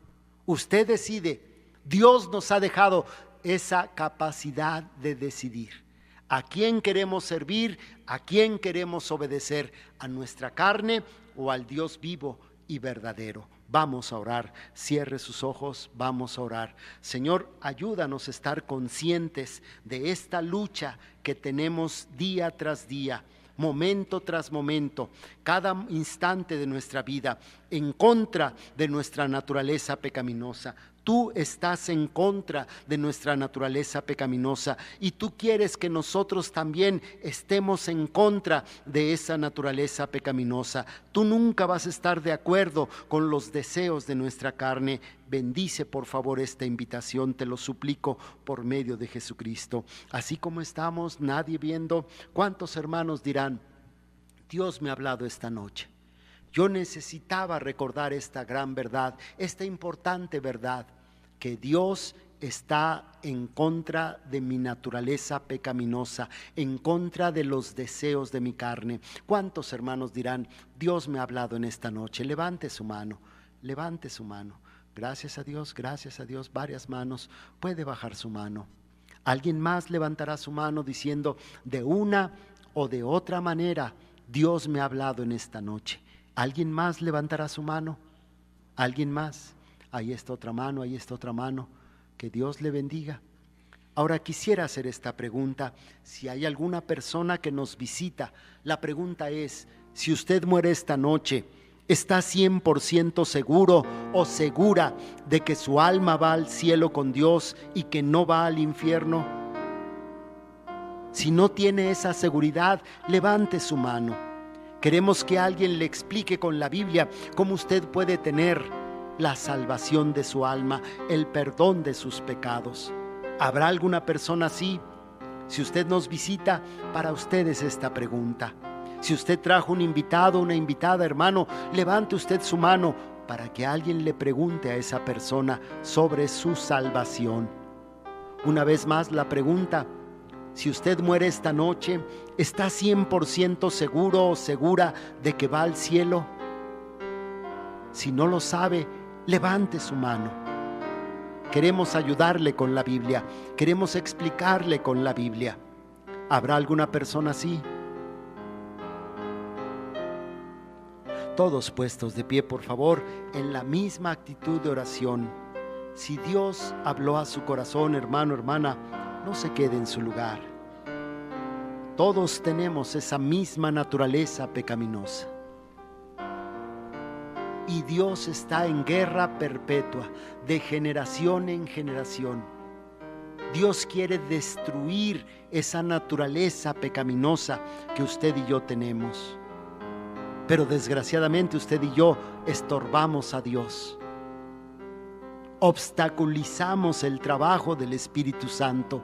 Usted decide. Dios nos ha dejado esa capacidad de decidir. ¿A quién queremos servir? ¿A quién queremos obedecer? ¿A nuestra carne o al Dios vivo y verdadero? Vamos a orar. Cierre sus ojos, vamos a orar. Señor, ayúdanos a estar conscientes de esta lucha que tenemos día tras día, momento tras momento, cada instante de nuestra vida, en contra de nuestra naturaleza pecaminosa. Tú estás en contra de nuestra naturaleza pecaminosa y tú quieres que nosotros también estemos en contra de esa naturaleza pecaminosa. Tú nunca vas a estar de acuerdo con los deseos de nuestra carne. Bendice por favor esta invitación, te lo suplico por medio de Jesucristo. Así como estamos, nadie viendo, ¿cuántos hermanos dirán: Dios me ha hablado esta noche? Yo necesitaba recordar esta gran verdad, esta importante verdad, que Dios está en contra de mi naturaleza pecaminosa, en contra de los deseos de mi carne. ¿Cuántos hermanos dirán: Dios me ha hablado en esta noche? Levante su mano, levante su mano. Gracias a Dios, varias manos. Puede bajar su mano. Alguien más levantará su mano diciendo: de una o de otra manera, Dios me ha hablado en esta noche. ¿Alguien más levantará su mano? ¿Alguien más? Ahí está otra mano, ahí está otra mano. Que Dios le bendiga. Ahora quisiera hacer esta pregunta. Si hay alguna persona que nos visita, la pregunta es: si usted muere esta noche, ¿está 100% seguro o segura de que su alma va al cielo con Dios y que no va al infierno? Si no tiene esa seguridad, levante su mano. Queremos que alguien le explique con la Biblia cómo usted puede tener la salvación de su alma, el perdón de sus pecados. ¿Habrá alguna persona así? Si usted nos visita, para usted es esta pregunta. Si usted trajo un invitado, una invitada, hermano, levante usted su mano para que alguien le pregunte a esa persona sobre su salvación. Una vez más la pregunta: si usted muere esta noche, ¿está 100% seguro o segura de que va al cielo? Si no lo sabe, levante su mano. Queremos ayudarle con la Biblia, queremos explicarle con la Biblia. ¿Habrá alguna persona así? Todos puestos de pie, por favor, en la misma actitud de oración. Si Dios habló a su corazón, hermano, hermana, no se quede en su lugar. Todos tenemos esa misma naturaleza pecaminosa. Y Dios está en guerra perpetua, de generación en generación. Dios quiere destruir esa naturaleza pecaminosa que usted y yo tenemos. Pero desgraciadamente usted y yo estorbamos a Dios. Obstaculizamos el trabajo del Espíritu Santo,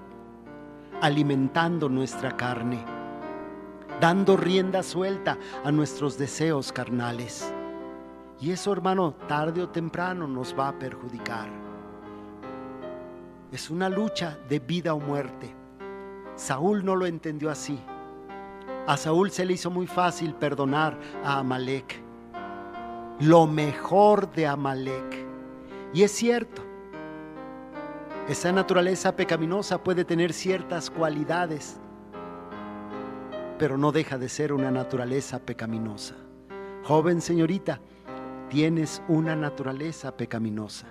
alimentando nuestra carne, dando rienda suelta a nuestros deseos carnales. Y eso, hermano, tarde o temprano nos va a perjudicar. Es una lucha de vida o muerte. Saúl no lo entendió así. A Saúl se le hizo muy fácil perdonar a Amalec, lo mejor de Amalec. Y es cierto, esa naturaleza pecaminosa puede tener ciertas cualidades, pero no deja de ser una naturaleza pecaminosa. Joven señorita, tienes una naturaleza pecaminosa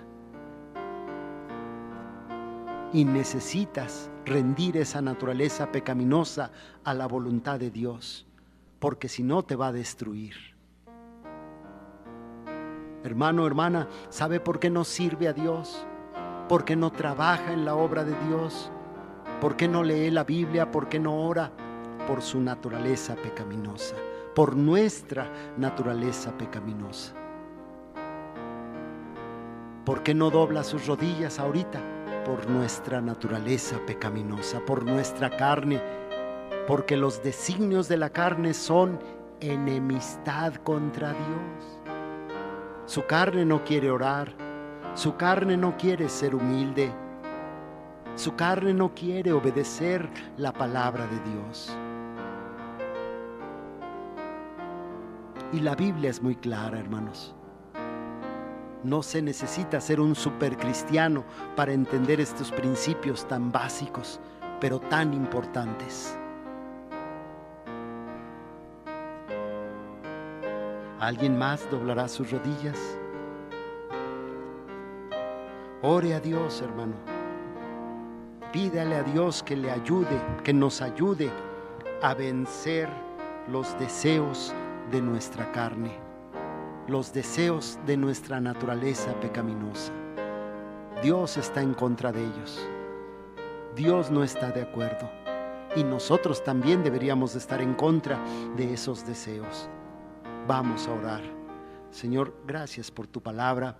y necesitas rendir esa naturaleza pecaminosa a la voluntad de Dios, porque si no te va a destruir. Hermano, hermana, ¿sabe por qué no sirve a Dios? ¿Por qué no trabaja en la obra de Dios? ¿Por qué no lee la Biblia? ¿Por qué no ora? Por su naturaleza pecaminosa, por nuestra naturaleza pecaminosa. ¿Por qué no dobla sus rodillas ahorita? Por nuestra naturaleza pecaminosa, por nuestra carne, porque los designios de la carne son enemistad contra Dios. Su carne no quiere orar, su carne no quiere ser humilde, su carne no quiere obedecer la palabra de Dios. Y la Biblia es muy clara, hermanos. No se necesita ser un supercristiano para entender estos principios tan básicos, pero tan importantes. ¿Alguien más doblará sus rodillas? Ore a Dios, hermano. Pídale a Dios que le ayude, que nos ayude a vencer los deseos de nuestra carne, los deseos de nuestra naturaleza pecaminosa. Dios está en contra de ellos. Dios no está de acuerdo. Y nosotros también deberíamos de estar en contra de esos deseos. Vamos a orar. Señor, gracias por tu palabra.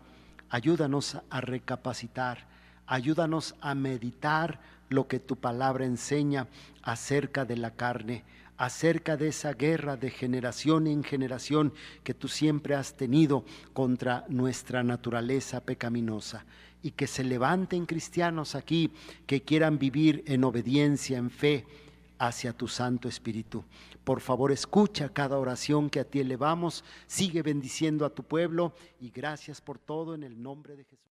Ayúdanos a recapacitar. Ayúdanos a meditar lo que tu palabra enseña acerca de la carne, acerca de esa guerra de generación en generación que tú siempre has tenido contra nuestra naturaleza pecaminosa. Y que se levanten cristianos aquí que quieran vivir en obediencia, en fe hacia tu Santo Espíritu. Por favor, escucha cada oración que a ti elevamos. Sigue bendiciendo a tu pueblo y gracias por todo en el nombre de Jesús.